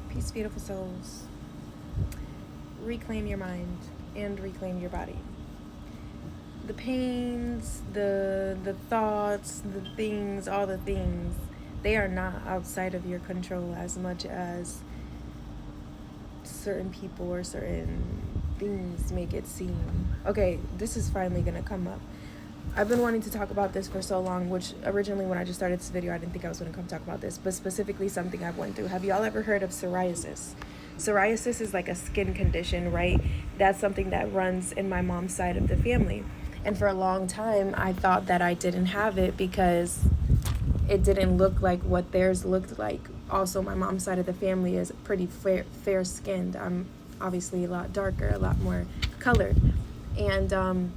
Peace, beautiful souls. Reclaim your mind and reclaim your body. The pains, the thoughts, the things, all the things, they are not outside of your control as much as certain people or certain things make it seem. Okay, this is finally gonna come up. I've been wanting to talk about this for so long, which originally when I just started this video, I didn't think I was going to come talk about this, but specifically something I've went through. Have y'all ever heard of psoriasis? Psoriasis is like a skin condition, right? That's something that runs in my mom's side of the family. And for a long time, I thought that I didn't have it because it didn't look like what theirs looked like. Also, my mom's side of the family is pretty fair-skinned. I'm obviously a lot darker, a lot more colored. And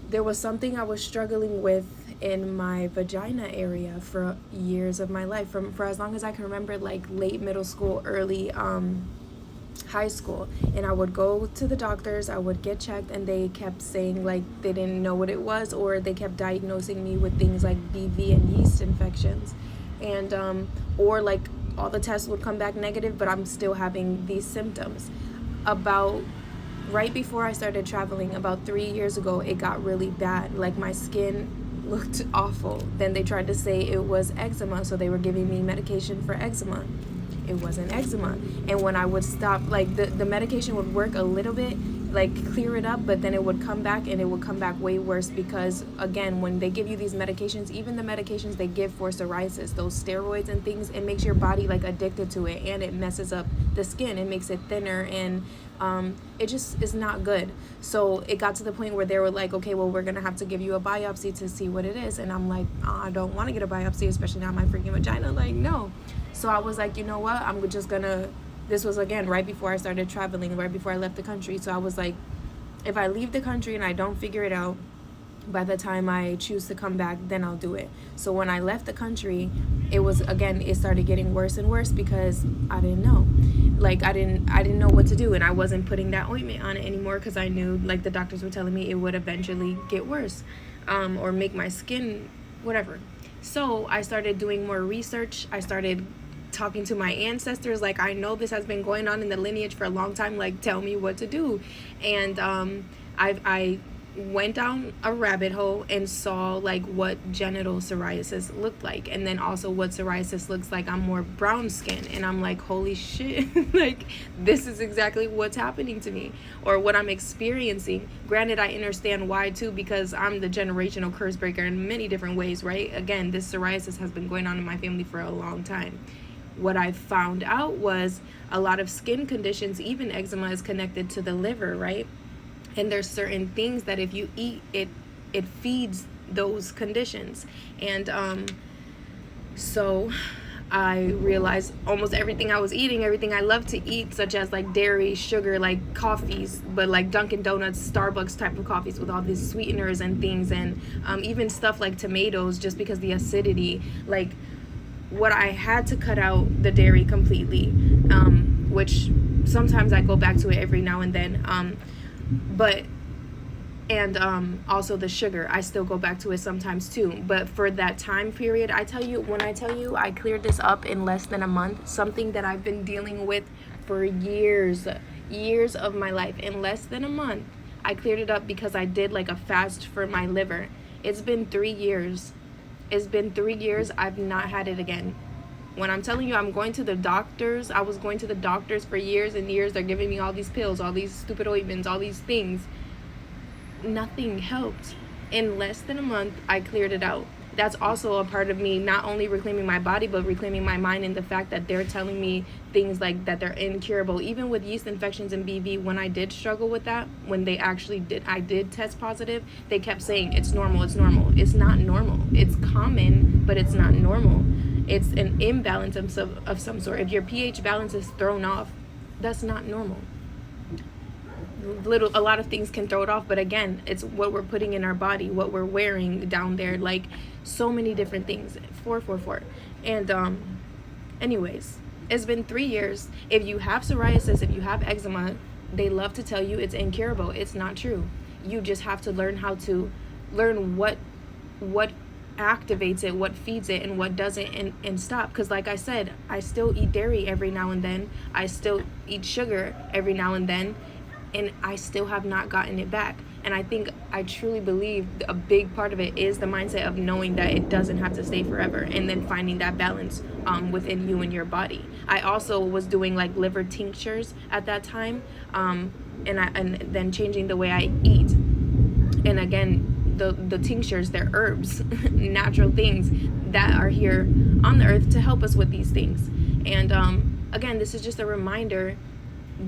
there was something I was struggling with in my vagina area for years of my life, for as long as I can remember, like late middle school, early high school. And I would go to the doctors, I would get checked, and they kept saying like they didn't know what it was, or they kept diagnosing me with things like BV and yeast infections. And or like all the tests would come back negative, but I'm still having these symptoms. About right before I started traveling, about 3 years ago, it got really bad. Like my skin looked awful. Then they tried to say it was eczema, so they were giving me medication for eczema. It wasn't eczema. And when I would stop, like the medication would work a little bit, like clear it up, but then it would come back, and it would come back way worse because, again, when they give you these medications, even the medications they give for psoriasis, those steroids and things, it makes your body like addicted to it, and it messes up the skin. It makes it thinner, and it just is not good. So it got to the point where they were like, okay, well, we're gonna have to give you a biopsy to see what it is. And I'm like, I don't want to get a biopsy, especially now my freaking vagina. Like, no. So I was like, you know what, I'm just gonna, this was again right before I started traveling, right before I left the country. So I was like, if I leave the country and I don't figure it out by the time I choose to come back, then I'll do it. So when I left the country, it was, again, it started getting worse and worse because I didn't know. Like I didn't know what to do, and I wasn't putting that ointment on it anymore because I knew, like the doctors were telling me, it would eventually get worse, or make my skin whatever. So I started doing more research. I started talking to my ancestors, like, I know this has been going on in the lineage for a long time, like, tell me what to do. And I went down a rabbit hole and saw like what genital psoriasis looked like, and then also what psoriasis looks like on more brown skin. And I'm like, holy shit, like this is exactly what's happening to me, or what I'm experiencing. Granted, I understand why too, because I'm the generational curse breaker in many different ways, right? Again, this psoriasis has been going on in my family for a long time. What I found out was a lot of skin conditions, even eczema, is connected to the liver, right? And there's certain things that if you eat, it feeds those conditions. And so I realized almost everything I was eating, everything I love to eat, such as like dairy, sugar, like coffees, but like Dunkin' Donuts, Starbucks type of coffees with all these sweeteners and things, and even stuff like tomatoes, just because the acidity, like what I had to cut out the dairy completely, which sometimes I go back to it every now and then, but also the sugar, I still go back to it sometimes too. But for that time period, when I tell you I cleared this up in less than a month, something that I've been dealing with for years of my life, in less than a month I cleared it up because I did like a fast for my liver. It's been 3 years. It's been 3 years. I've not had it again. When I'm telling you I'm going to the doctors, I was going to the doctors for years and years. They're giving me all these pills, all these stupid ointments, all these things. Nothing helped. In less than a month, I cleared it out. That's also a part of me not only reclaiming my body, but reclaiming my mind, and the fact that they're telling me things like that they're incurable. Even with yeast infections and BV, when I did struggle with that, when they actually I did test positive, they kept saying it's normal, it's normal. It's not normal. It's common, but it's not normal. It's an imbalance of some sort. If your pH balance is thrown off, that's not normal. A lot of things can throw it off, but again, it's what we're putting in our body, what we're wearing down there, like so many different things. 444. And anyways, it's been 3 years. If you have psoriasis, if you have eczema, they love to tell you it's incurable. It's not true. You just have to learn what activates it, what feeds it, and what doesn't, and stop. Because like I said, I still eat dairy every now and then. I still eat sugar every now and then, and I still have not gotten it back. And I truly believe a big part of it is the mindset of knowing that it doesn't have to stay forever, and then finding that balance within you and your body. I also was doing like liver tinctures at that time, and then changing the way I eat. And again, the tinctures, they're herbs, natural things that are here on the earth to help us with these things. And again, this is just a reminder.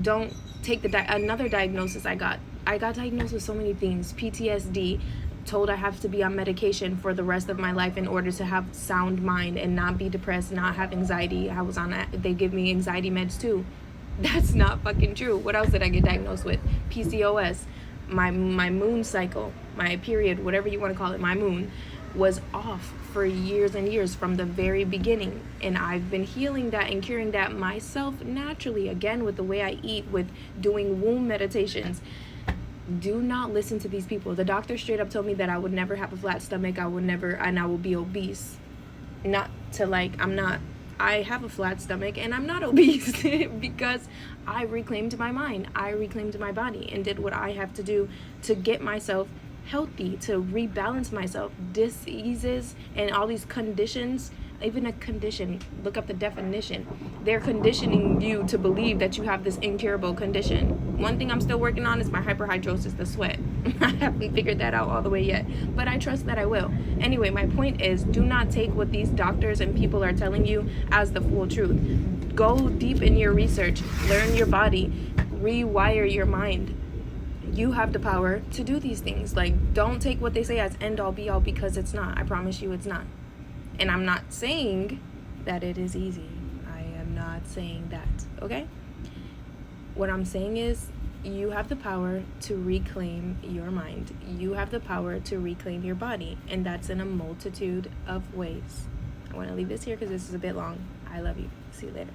Don't take another diagnosis I got diagnosed with so many things. PTSD, told I have to be on medication for the rest of my life in order to have sound mind and not be depressed, not have anxiety. I was on they give me anxiety meds too. That's not fucking true. What else did I get diagnosed with? PCOS. My moon cycle, my period, whatever you want to call it, my moon was off for years and years from the very beginning. And I've been healing that and curing that myself naturally, again, with the way I eat, with doing womb meditations. Do not listen to these people. The doctor straight up told me that I would never have a flat stomach, and I will be obese. Not to I have a flat stomach and I'm not obese because I reclaimed my mind. I reclaimed my body and did what I have to do to get myself healthy, to rebalance myself. Diseases and all these conditions, even a condition, look up the definition. They're conditioning you to believe that you have this incurable condition. One thing I'm still working on is my hyperhidrosis, the sweat. I haven't figured that out all the way yet, but I trust that I will. Anyway, my point is, do not take what these doctors and people are telling you as the full truth. Go deep in your research, learn your body, rewire your mind. You have the power to do these things. Like, don't take what they say as end all be all, because it's not. I promise you it's not. And I'm not saying that it is easy. I am not saying that, okay? What I'm saying is, you have the power to reclaim your mind. You have the power to reclaim your body. And that's in a multitude of ways. I want to leave this here because this is a bit long. I love you. See you later.